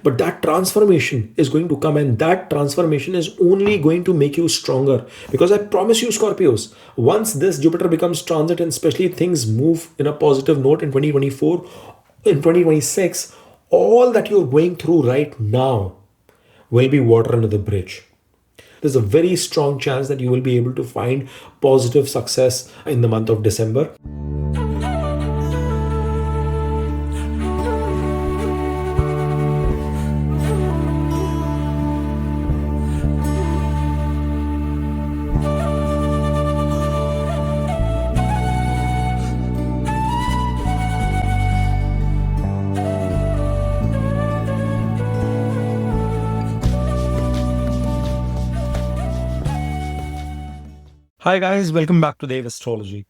But that transformation is going to come, and that transformation is only going to make you stronger. Because I promise you, Scorpios, once this Jupiter becomes transit, and especially things move in a positive note in 2024, in 2026, all that you're going through right now will be water under the bridge. There's a very strong chance that you will be able to find positive success in the month of December. Hi guys, welcome back to Vedic Astrology.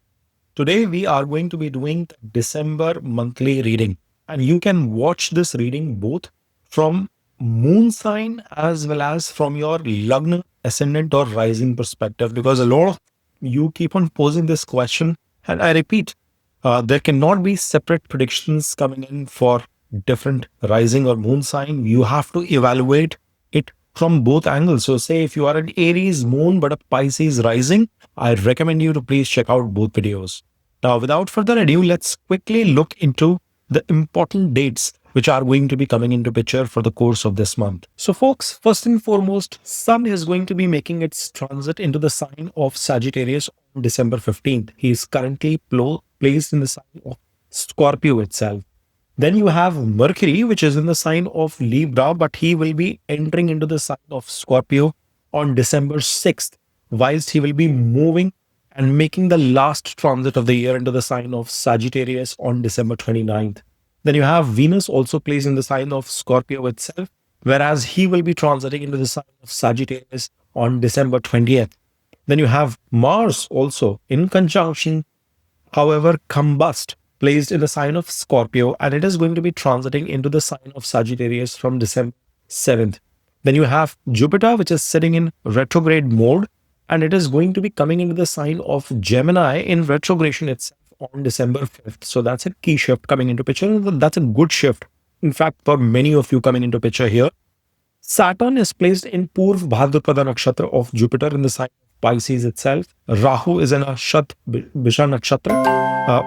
Today we are going to be doing the December monthly reading, and you can watch this reading both from moon sign as well as from your Lagna, ascendant or rising perspective, because a lot of you keep on posing this question, and I repeat, there cannot be separate predictions coming in for different rising or moon sign. You have to evaluate it from both angles. So say if you are an Aries moon but a Pisces rising, I recommend you to please check out both videos. Now, without further ado, let's quickly look into the important dates which are going to be coming into picture for the course of this month. So folks, first and foremost, Sun is going to be making its transit into the sign of Sagittarius on December 15th. He is currently placed in the sign of Scorpio itself. Then you have Mercury, which is in the sign of Libra, but he will be entering into the sign of Scorpio on December 6th, whilst he will be moving and making the last transit of the year into the sign of Sagittarius on December 29th. Then you have Venus also placed in the sign of Scorpio itself, whereas he will be transiting into the sign of Sagittarius on December 20th. Then you have Mars also in conjunction, however combust, placed in the sign of Scorpio, and it is going to be transiting into the sign of Sagittarius from December 7th. Then you have Jupiter, which is sitting in retrograde mode, and it is going to be coming into the sign of Gemini in retrogression itself on December 5th. So that's a key shift coming into picture. That's a good shift. In fact, for many of you coming into picture here, Saturn is placed in Purv Bhadrapada Nakshatra of Jupiter in the sign of Pisces itself. Rahu is in a Shat Bisha Nakshatra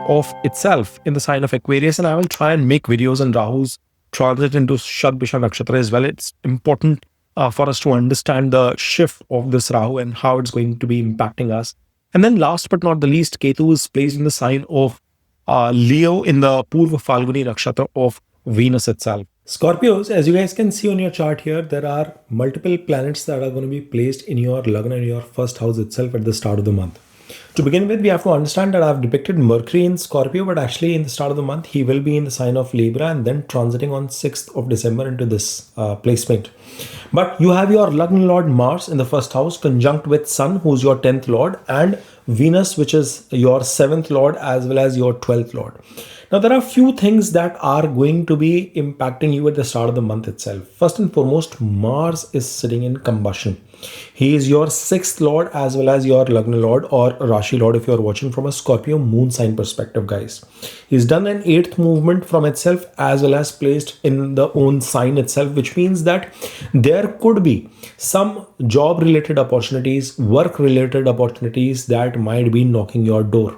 of itself in the sign of Aquarius, and I will try and make videos on Rahu's transit into Shat Bisha Nakshatra as well. It's important for us to understand the shift of this Rahu and how it's going to be impacting us. And then last but not the least, Ketu is placed in the sign of Leo in the Purva Falguni Nakshatra of Venus itself. Scorpios, as you guys can see on your chart here, there are multiple planets that are going to be placed in your Lagna, in your first house itself at the start of the month. To begin with, we have to understand that I've depicted Mercury in Scorpio, but actually in the start of the month, he will be in the sign of Libra and then transiting on 6th of December into this placement. But you have your Lagna Lord Mars in the first house conjunct with Sun, who's your 10th Lord, and Venus, which is your 7th Lord as well as your 12th Lord. Now, there are a few things that are going to be impacting you at the start of the month itself. First and foremost, Mars is sitting in combustion. He is your 6th Lord as well as your Lagna Lord or Rashi Lord if you are watching from a Scorpio moon sign perspective, guys. He's done an 8th movement from itself as well as placed in the own sign itself, which means that there could be some job related opportunities, work related opportunities that might be knocking your door.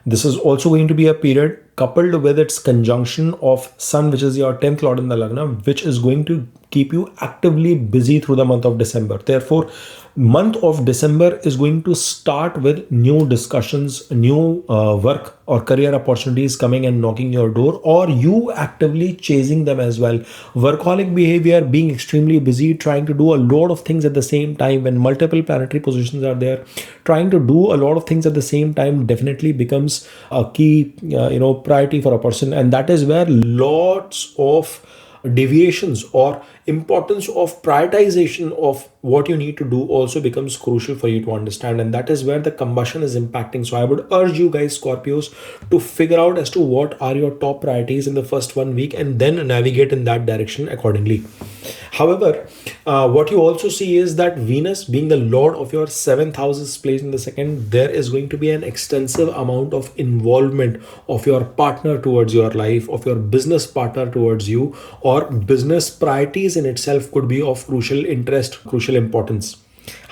This is also going to be a period coupled with its conjunction of Sun, which is your 10th Lord in the Lagna, which is going to keep you actively busy through the month of December. Therefore, month of December is going to start with new discussions, new work or career opportunities coming and knocking your door, or you actively chasing them as well. Workaholic behavior, being extremely busy, trying to do a lot of things at the same time when multiple planetary positions are there, trying to do a lot of things at the same time definitely becomes a key priority for a person, and that is where lots of deviations or importance of prioritization of what you need to do also becomes crucial for you to understand, and that is where the combustion is impacting. So I would urge you guys, Scorpios, to figure out as to what are your top priorities in the first 1 week and then navigate in that direction accordingly. However, what you also see is that Venus, being the lord of your 7th house, is placed in the second. There is going to be an extensive amount of involvement of your partner towards your life, of your business partner towards you, or or business priorities in itself could be of crucial interest, crucial importance.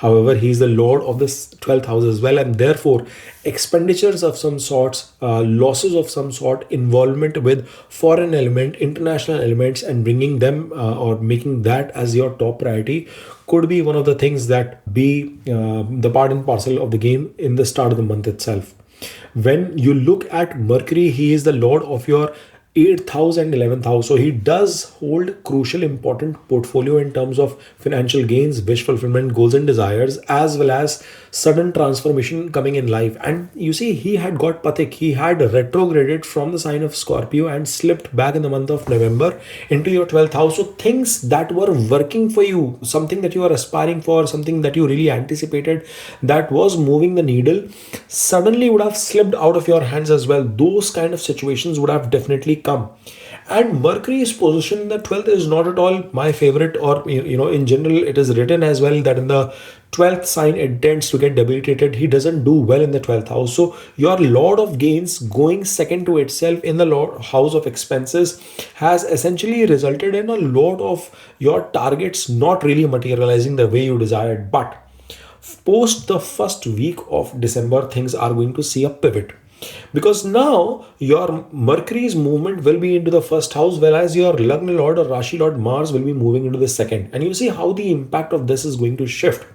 However, he is the lord of this 12th house as well, and therefore expenditures of some sorts, losses of some sort, involvement with foreign element, international elements, and bringing them or making that as your top priority could be one of the things that be the part and parcel of the game in the start of the month itself. When you look at Mercury, he is the lord of your 8th house and 11th house. So he does hold crucial important portfolio in terms of financial gains, wish fulfillment, goals and desires, as well as sudden transformation coming in life. And you see, he had got Pathik. He had retrograded from the sign of Scorpio and slipped back in the month of November into your 12th house. So things that were working for you, something that you are aspiring for, something that you really anticipated, that was moving the needle, suddenly would have slipped out of your hands as well. Those kind of situations would have definitely come. And Mercury's position in the 12th is not at all my favorite, or in general it is written as well that in the 12th sign it tends to get debilitated. He doesn't do well in the 12th house. So your lord of gains going second to itself in the house of expenses has essentially resulted in a lot of your targets not really materializing the way you desired. But post the first week of December, things are going to see a pivot, because now your Mercury's movement will be into the first house, whereas your Lagna Lord or Rashi Lord Mars will be moving into the second. And you see how the impact of this is going to shift.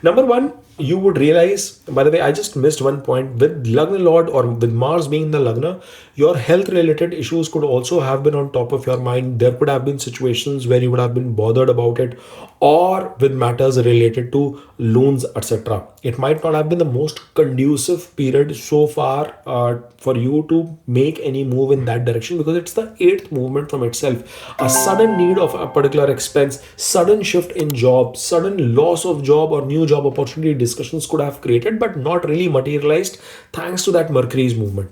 Number one, you would realize, by the way, I just missed one point. With Lagna Lord or with Mars being the Lagna, your health related issues could also have been on top of your mind. There could have been situations where you would have been bothered about it, or with matters related to loans, etc. It might not have been the most conducive period so far for you to make any move in that direction, because it's the eighth movement from itself. A sudden need of a particular expense, sudden shift in job, sudden loss of job or new job opportunity discussions could have created, but not really materialized thanks to that Mercury's movement.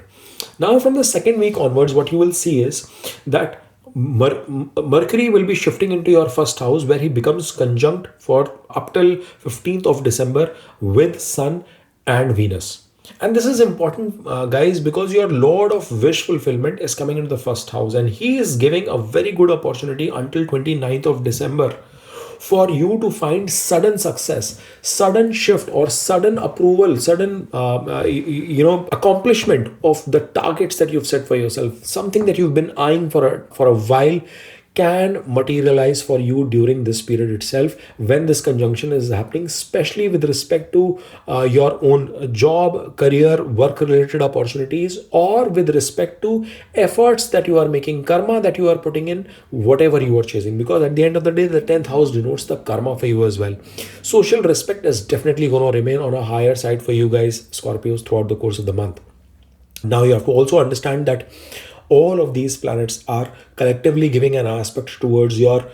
Now, from the second week onwards, what you will see is that Mercury will be shifting into your first house, where he becomes conjunct for up till 15th of December with Sun and Venus. And this is important, guys, because your Lord of Wish Fulfillment is coming into the first house, and he is giving a very good opportunity until 29th of December for you to find sudden success, sudden shift, or sudden approval, sudden accomplishment of the targets that you've set for yourself. Something that you've been eyeing for a while can materialize for you during this period itself, when this conjunction is happening, especially with respect to your own job, career, work related opportunities, or with respect to efforts that you are making, karma that you are putting in, whatever you are chasing. Because at the end of the day, the 10th house denotes the karma for you as well. Social respect is definitely going to remain on a higher side for you guys, Scorpios, throughout the course of the month. Now you have to also understand that all of these planets are collectively giving an aspect towards your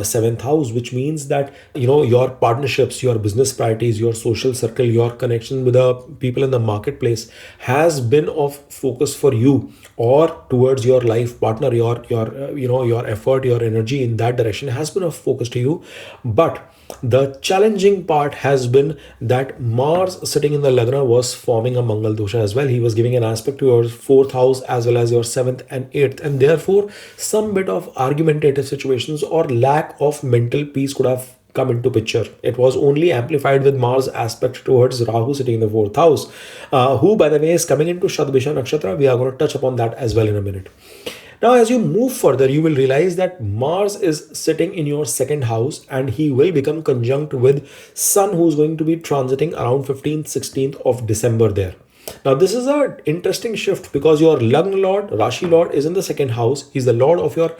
seventh house, which means that your partnerships, your business priorities, your social circle, your connection with the people in the marketplace has been of focus for you, or towards your life partner. Your effort, your energy in that direction has been of focus to you. But the challenging part has been that Mars sitting in the Lagna was forming a Mangal dosha as well. He was giving an aspect to your fourth house as well as your seventh and eighth, and therefore some bit of argumentative situations or lack of mental peace could have come into picture. It was only amplified with Mars aspect towards Rahu sitting in the fourth house, who, by the way, is coming into Shadbisha Nakshatra. We are going to touch upon that as well in a minute. Now, as you move further, you will realize that Mars is sitting in your second house, and he will become conjunct with Sun, who's going to be transiting around 15th, 16th of December there. Now, this is an interesting shift, because your Lagna Lord, Rashi Lord, is in the second house. He's the Lord of your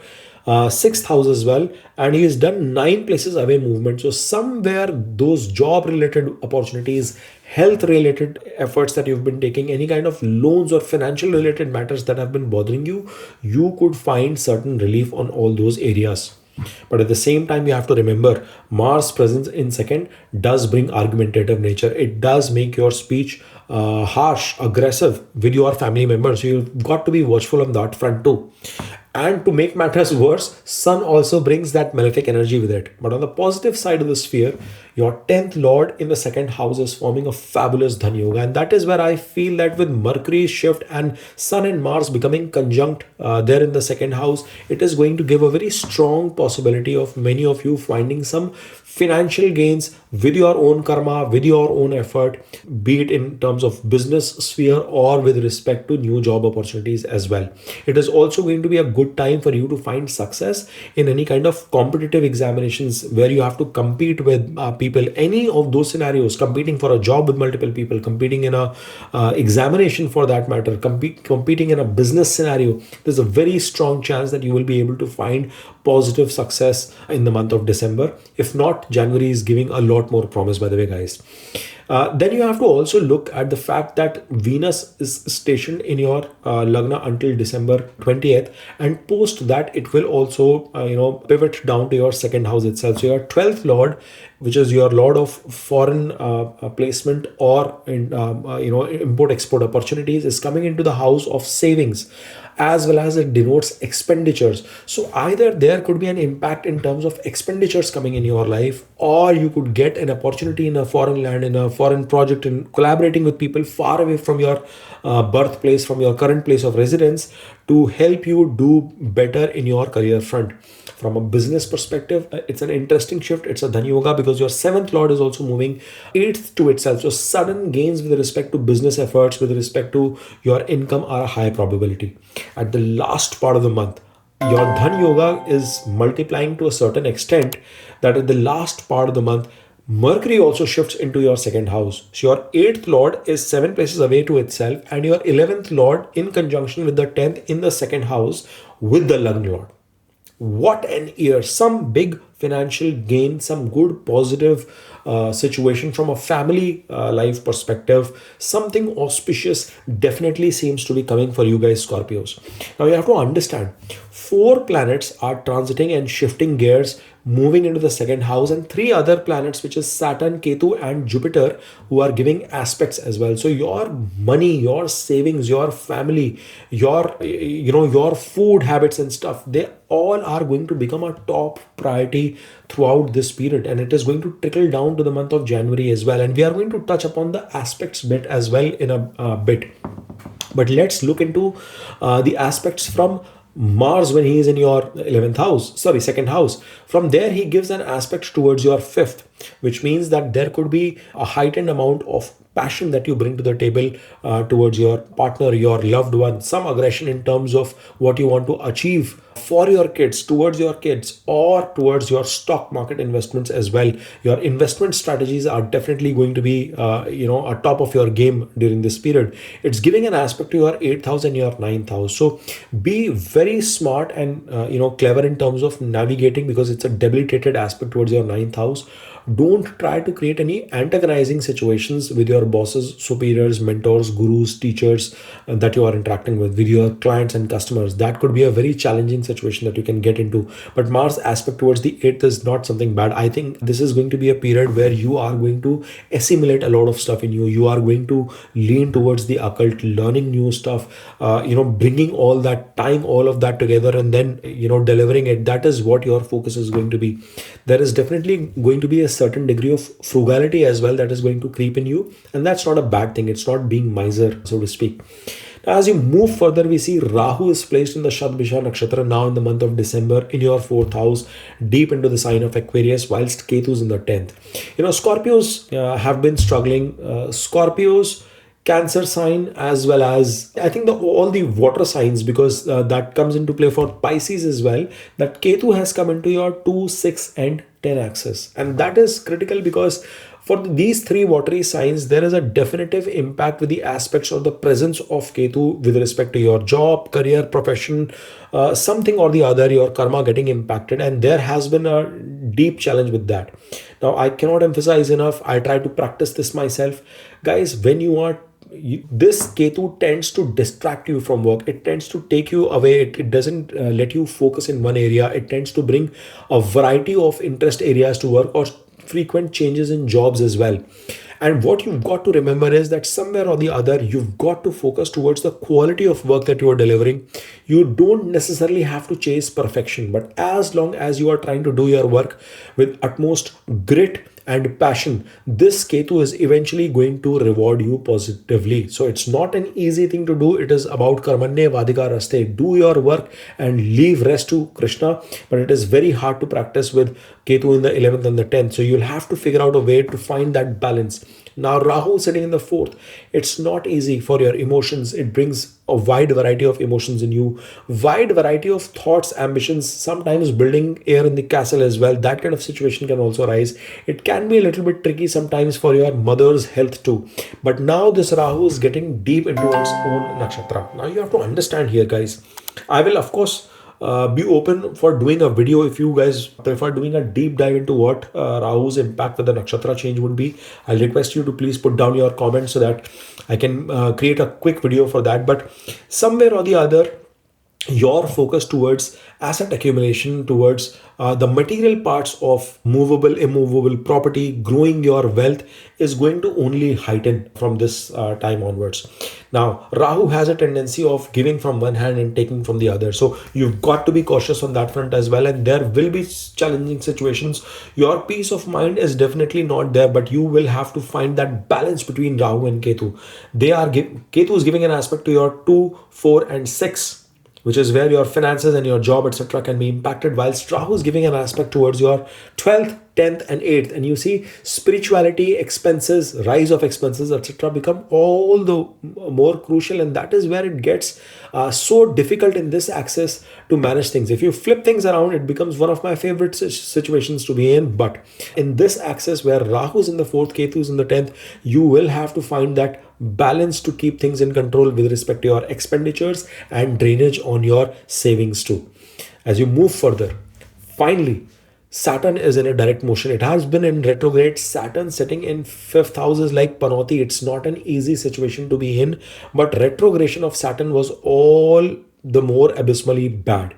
sixth house as well, and he has done 9 places away movement. So somewhere those job related opportunities, health related efforts that you've been taking, any kind of loans or financial related matters that have been bothering you, you could find certain relief on all those areas. But at the same time, you have to remember, Mars presence in second does bring argumentative nature. It does make your speech harsh, aggressive with your family members. So you've got to be watchful on that front too. And to make matters worse, Sun also brings that malefic energy with it. But on the positive side of the sphere, your 10th Lord in the second house is forming a fabulous Dhan Yoga. And that is where I feel that with Mercury's shift and Sun and Mars becoming conjunct there in the second house, it is going to give a very strong possibility of many of you finding some financial gains with your own karma, with your own effort, be it in terms of business sphere or with respect to new job opportunities as well. It is also going to be a good time for you to find success in any kind of competitive examinations where you have to compete with people. Any of those scenarios, competing for a job with multiple people, competing in a examination for that matter, competing in a business scenario, there's a very strong chance that you will be able to find positive success in the month of December. If not, January is giving a lot more promise, by the way, guys. Then you have to also look at the fact that Venus is stationed in your Lagna until December 20th, and post that it will also pivot down to your second house itself. So your 12th Lord, which is your Lord of foreign placement or import export opportunities, is coming into the house of savings, as well as it denotes expenditures. So either there could be an impact in terms of expenditures coming in your life, or you could get an opportunity in a foreign land, in a foreign project, and collaborating with people far away from your birthplace, from your current place of residence, to help you do better in your career front. From a business perspective, it's an interesting shift. It's a Dhan Yoga because your 7th Lord is also moving 8th to itself. So sudden gains with respect to business efforts, with respect to your income, are a high probability. At the last part of the month, your Dhan Yoga is multiplying to a certain extent that at the last part of the month, Mercury also shifts into your second house. So your 8th Lord is 7 places away to itself, and your 11th Lord in conjunction with the 10th in the second house with the Lagna Lord. What an year! Some big financial gain, some good positive situation from a family life perspective. Something auspicious definitely seems to be coming for you guys, Scorpios. Now you have to understand, 4 planets are transiting and shifting gears, moving into the second house, and 3 other planets, which is Saturn, Ketu, and Jupiter, who are giving aspects as well. So your money, your savings, your family, your food habits and stuff, they all are going to become a top priority throughout this period, and it is going to trickle down to the month of January as well. And we are going to touch upon the aspects bit as well in a bit. But let's look into the aspects from Mars when he is in your 11th house, sorry, second house. From there, he gives an aspect towards your 5th, which means that there could be a heightened amount of passion that you bring to the table towards your partner, your loved one, some aggression in terms of what you want to achieve for your kids, towards your kids, or towards your stock market investments as well. Your investment strategies are definitely going to be a top of your game during this period. It's giving an aspect to your 8th house and your 9th house. So be very smart and clever in terms of navigating, because it's a debilitated aspect towards your 9th house. Don't try to create any antagonizing situations with your bosses, superiors, mentors, gurus, teachers that you are interacting with your clients and customers. That could be a very challenging situation that you can get into. But Mars aspect towards the 8th is not something bad. I think this is going to be a period where you are going to assimilate a lot of stuff in you. You are going to lean towards the occult, learning new stuff, bringing all that time, all of that together, and then delivering it. That is what your focus is going to be. There is definitely going to be a certain degree of frugality as well that is going to creep in you, and that's not a bad thing. It's not being miser, so to speak. Now, as you move further, we see Rahu is placed in the Shadbisha nakshatra now in the month of December in your 4th house, deep into the sign of Aquarius, whilst Ketu is in the 10th. Scorpios have been struggling. Scorpios, Cancer sign, as well as I think all the water signs, because that comes into play for Pisces as well, that Ketu has come into your 2, 6 and 10 axis, and that is critical because for these 3 watery signs, there is a definitive impact with the aspects of the presence of Ketu with respect to your job, career, profession, something or the other, your karma getting impacted, and there has been a deep challenge with that. Now, I cannot emphasize enough, I try to practice this myself. Guys, when this Ketu tends to distract you from work. It tends to take you away. It doesn't let you focus in one area. It tends to bring a variety of interest areas to work, or frequent changes in jobs as well. And what you've got to remember is that somewhere or the other, you've got to focus towards the quality of work that you are delivering. You don't necessarily have to chase perfection, but as long as you are trying to do your work with utmost grit and passion, this Ketu is eventually going to reward you positively. So it's not an easy thing to do. It is about karmanye vadika raste. Do your work and leave rest to Krishna. But it is very hard to practice with Ketu in the 11th and the 10th. So you'll have to figure out a way to find that balance. Now, Rahu sitting in the 4th, it's not easy for your emotions. It brings a wide variety of emotions in you, wide variety of thoughts, ambitions, sometimes building air in the castle as well. That kind of situation can also arise. It can be a little bit tricky sometimes for your mother's health too. But now this Rahu is getting deep into its own nakshatra. Now you have to understand here, guys. I will, of course, be open for doing a video if you guys prefer doing a deep dive into what Rahu's impact with the nakshatra change would be. I'll request you to please put down your comments so that I can create a quick video for that. But somewhere or the other, your focus towards asset accumulation, towards the material parts of movable, immovable property, growing your wealth is going to only heighten from this time onwards. Now, Rahu has a tendency of giving from one hand and taking from the other. So you've got to be cautious on that front as well. And there will be challenging situations. Your peace of mind is definitely not there, but you will have to find that balance between Rahu and Ketu. Ketu is giving an aspect to your 2, 4, and 6, which is where your finances and your job, etc., can be impacted, whilst Rahu is giving an aspect towards your 12th, 10th, and 8th. And you see, spirituality, expenses, rise of expenses, etc., become all the more crucial. And that is where it gets so difficult in this axis to manage things. If you flip things around, it becomes one of my favorite situations to be in. But in this axis where Rahu is in the 4th, Ketu is in the 10th, you will have to find that balance to keep things in control with respect to your expenditures and drainage on your savings too. As you move further, finally, Saturn is in a direct motion. It has been in retrograde. Saturn sitting in 5th house is like Panoti. It's not an easy situation to be in, but retrogression of Saturn was all the more abysmally bad.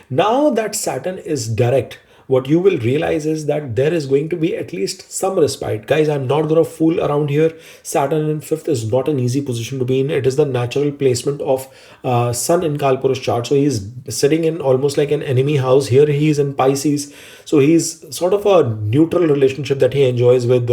Now that Saturn is direct, what you will realize is that there is going to be at least some respite. Guys, I'm not going to fool around here. Saturn in 5th is not an easy position to be in. It is the natural placement of Sun in Kalpurus chart. So he's sitting in almost like an enemy house. Here he is in Pisces. So he's sort of a neutral relationship that he enjoys with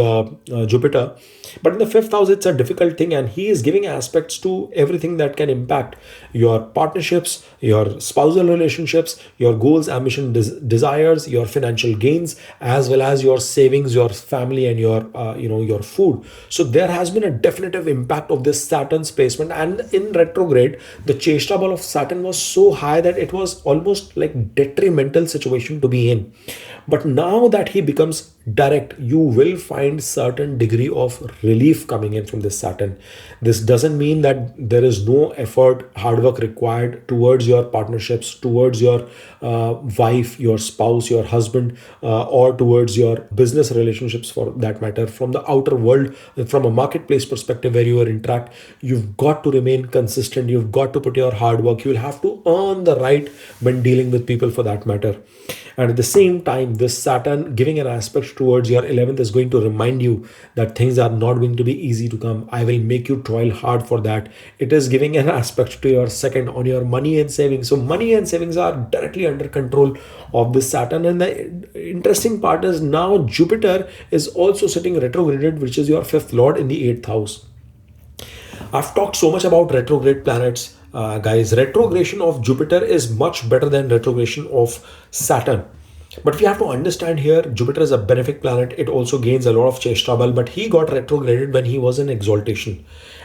Jupiter. But in the 5th house, it's a difficult thing, and he is giving aspects to everything that can impact your partnerships, your spousal relationships, your goals, ambition, desires, your financial gains, as well as your savings, your family, and your food. So there has been a definitive impact of this Saturn's placement. And in retrograde, the Cheshta ball of Saturn was so high that it was almost like detrimental situation to be in. But now that he becomes direct, you will find certain degree of relief coming in from this Saturn. This doesn't mean that there is no effort, hard work required towards your partnerships, towards your wife, your spouse, your husband, or towards your business relationships for that matter. From the outer world, from a marketplace perspective where you are interact, you've got to remain consistent. You've got to put your hard work. You'll have to earn the right when dealing with people for that matter. And at the same time, this Saturn giving an aspect towards your 11th is going to remind you that things are not going to be easy to come. I will make you toil hard for that. It is giving an aspect to your 2nd on your money and savings. So money and savings are directly under control of this Saturn. And the interesting part is now Jupiter is also sitting retrograded, which is your 5th lord in the 8th house. I've talked so much about retrograde planets. Guys, retrogression of Jupiter is much better than retrogression of Saturn. But we have to understand here, Jupiter is a benefic planet. It also gains a lot of Cheshtabal, but he got retrograded when he was in exaltation.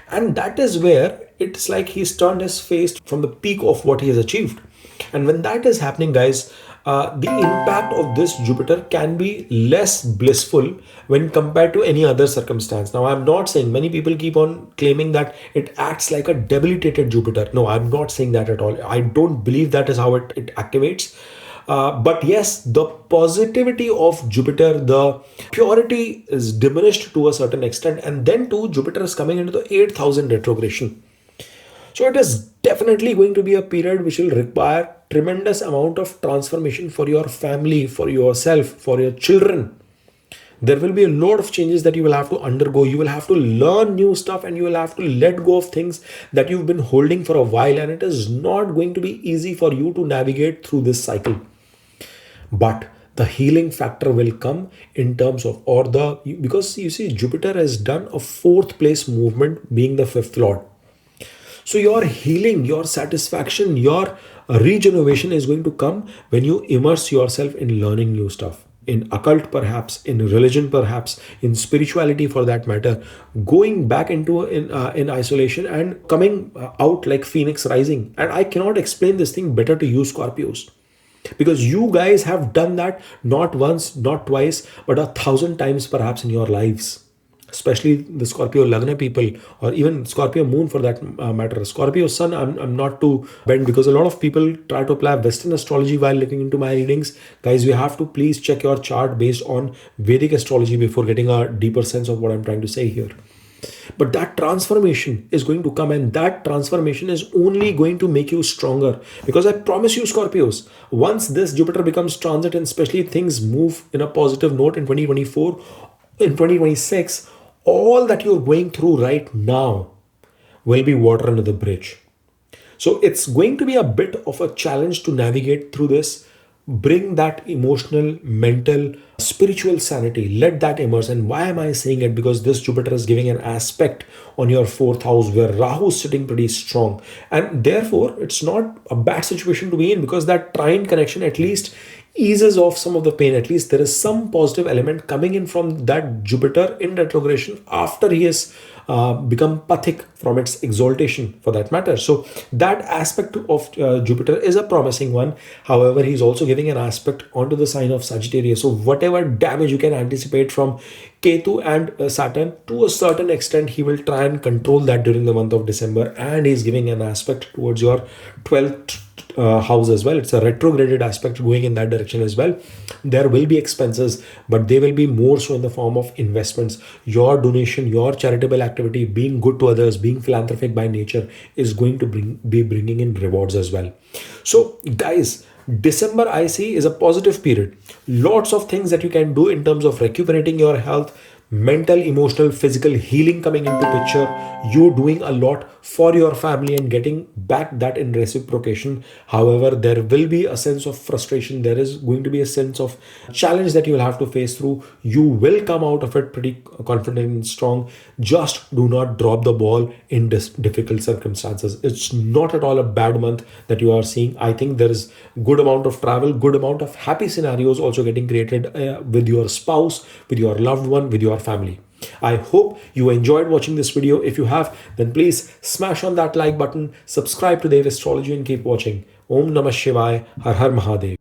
And that is where it's like he's turned his face from the peak of what he has achieved. And when that is happening, guys, the impact of this Jupiter can be less blissful when compared to any other circumstance. Now, I'm not saying, many people keep on claiming that it acts like a debilitated Jupiter. No, I'm not saying that at all. I don't believe that is how it activates. But yes, the positivity of Jupiter, the purity is diminished to a certain extent. And then too, Jupiter is coming into the 8th house in retrogression. So it is definitely going to be a period which will require tremendous amount of transformation for your family, for yourself, for your children. There will be a lot of changes that you will have to undergo. You will have to learn new stuff, and you will have to let go of things that you've been holding for a while, and it is not going to be easy for you to navigate through this cycle. But the healing factor will come in terms of, or the, because you see, Jupiter has done a fourth place movement, being the fifth lord. So your healing, your satisfaction, your regeneration is going to come when you immerse yourself in learning new stuff. In occult, perhaps, in religion, perhaps, in spirituality, for that matter, going back into in isolation and coming out like phoenix rising. And I cannot explain this thing better to you, Scorpios, because you guys have done that not once, not twice, but 1,000 times perhaps in your lives. Especially the Scorpio Lagna people, or even Scorpio Moon for that matter. Scorpio Sun, I'm not too bent, because a lot of people try to apply Western astrology while looking into my readings. Guys, you have to please check your chart based on Vedic astrology before getting a deeper sense of what I'm trying to say here. But that transformation is going to come, and that transformation is only going to make you stronger. Because I promise you, Scorpios, once this Jupiter becomes transit, and especially things move in a positive note in 2024, in 2026, all that you're going through right now will be water under the bridge. So it's going to be a bit of a challenge to navigate through this. Bring that emotional, mental, spiritual sanity. Let that immerse. And why am I saying it? Because this Jupiter is giving an aspect on your fourth house where Rahu is sitting pretty strong. And therefore, it's not a bad situation to be in, because that trine connection at least eases off some of the pain. At least there is some positive element coming in from that Jupiter in retrogression after he has become pathic from its exaltation, for that matter. So that aspect of Jupiter is a promising one. However, he's also giving an aspect onto the sign of Sagittarius. So whatever damage you can anticipate from Ketu and Saturn, to a certain extent, he will try and control that during the month of December. And he's giving an aspect towards your 12th house as well. It's a retrograded aspect going in that direction as well. There will be expenses, but they will be more so in the form of investments. Your donation, your charitable activity, being good to others, being philanthropic by nature, is going to be bringing in rewards as well. So guys, December I see is a positive period. Lots of things that you can do in terms of recuperating your health, mental, emotional, physical healing coming into picture, you doing a lot for your family and getting back that in reciprocation. However, there will be a sense of frustration. There is going to be a sense of challenge that you will have to face through. You will come out of it pretty confident and strong. Just do not drop the ball in this difficult circumstances. It's not at all a bad month that you are seeing. I think there is good amount of travel, good amount of happy scenarios also getting created with your spouse, with your loved one, with your family. I hope you enjoyed watching this video. If you have, then please smash on that like button, subscribe to Vedic Astrology, and keep watching. Om Namah Shivaya. Har Har Mahadev.